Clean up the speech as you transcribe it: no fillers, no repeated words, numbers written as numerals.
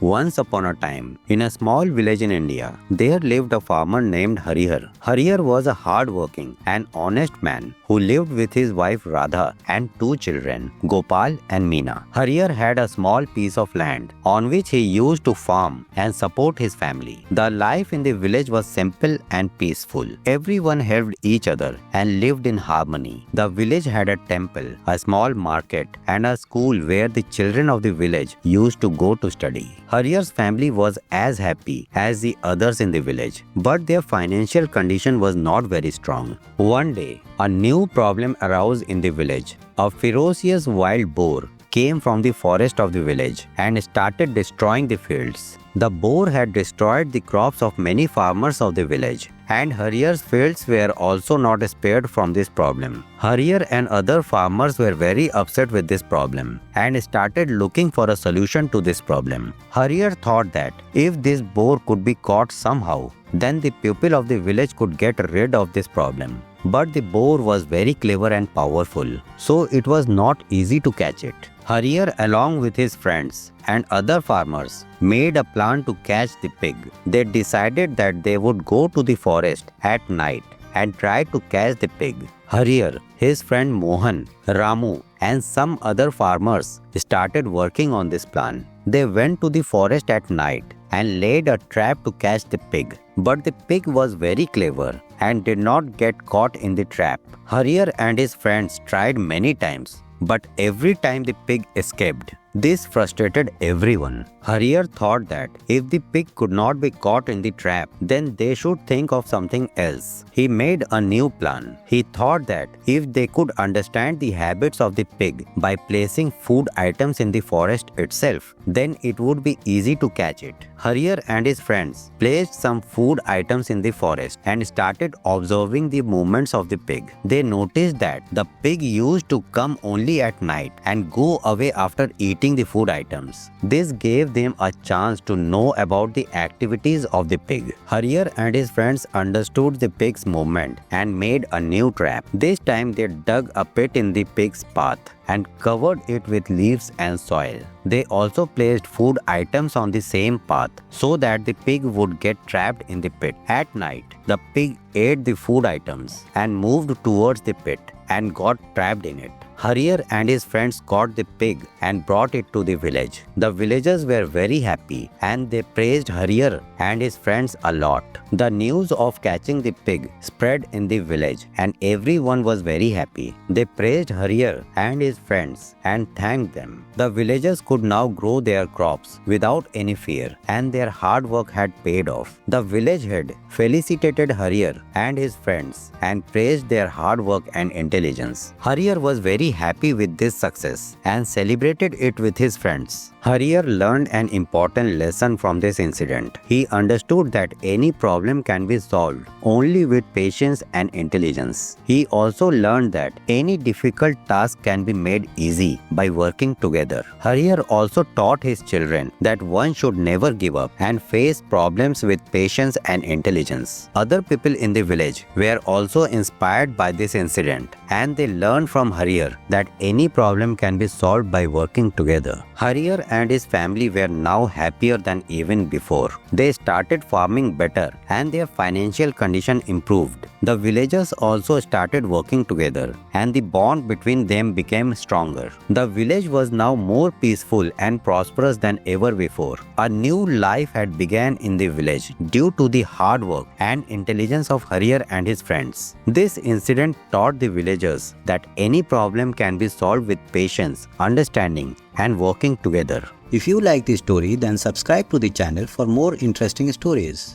Once upon a time, in a small village in India, there lived a farmer named Harihar. Harihar was a hard-working and honest man who lived with his wife Radha and two children, Gopal and Meena. Harihar had a small piece of land on which he used to farm and support his family. The life in the village was simple and peaceful. Everyone helped each other and lived in harmony. The village had a temple, a small market, and a school where the children of the village used to go to study. Harihar's family was as happy as the others in the village, but their financial condition was not very strong. One day, a new problem arose in the village. A ferocious wild boar came from the forest of the village and started destroying the fields. The boar had destroyed the crops of many farmers of the village, and Harihar's fields were also not spared from this problem. Harihar and other farmers were very upset with this problem and started looking for a solution to this problem. Harihar thought that if this boar could be caught somehow, then the people of the village could get rid of this problem. But the boar was very clever and powerful, so it was not easy to catch it. Harihar, along with his friends and other farmers, made a plan to catch the pig. They decided that they would go to the forest at night and try to catch the pig. Harihar, his friend Mohan, Ramu, and some other farmers started working on this plan. They went to the forest at night and laid a trap to catch the pig. But the pig was very clever and did not get caught in the trap. Harihar and his friends tried many times, but every time the pig escaped. This frustrated everyone. Harihar thought that if the pig could not be caught in the trap, then they should think of something else. He made a new plan. He thought that if they could understand the habits of the pig by placing food items in the forest itself, then it would be easy to catch it. Harihar and his friends placed some food items in the forest and started observing the movements of the pig. They noticed that the pig used to come only at night and go away after eating the food items. This gave them a chance to know about the activities of the pig. Harihar and his friends understood the pig's movement and made a new trap. This time they dug a pit in the pig's path and covered it with leaves and soil. They also placed food items on the same path so that the pig would get trapped in the pit. At night, the pig ate the food items and moved towards the pit and got trapped in it. Harihar and his friends caught the pig and brought it to the village. The villagers were very happy and they praised Harihar and his friends a lot. The news of catching the pig spread in the village and everyone was very happy. They praised Harihar and his friends and thanked them. The villagers could now grow their crops without any fear and their hard work had paid off. The village head felicitated Harihar and his friends and praised their hard work and intelligence. Harihar was very happy with this success and celebrated it with his friends. Harihar learned an important lesson from this incident. He understood that any problem can be solved only with patience and intelligence. He also learned that any difficult task can be made easy by working together. Harihar also taught his children that one should never give up and face problems with patience and intelligence. Other people in the village were also inspired by this incident and they learned from Harihar that any problem can be solved by working together. Harihar and his family were now happier than even before. They started farming better and their financial condition improved. The villagers also started working together and the bond between them became stronger. The village was now more peaceful and prosperous than ever before. A new life had begun in the village due to the hard work and intelligence of Harihar and his friends. This incident taught the villagers that any problem can be solved with patience, understanding, and working together. If you like this story, then subscribe to the channel for more interesting stories.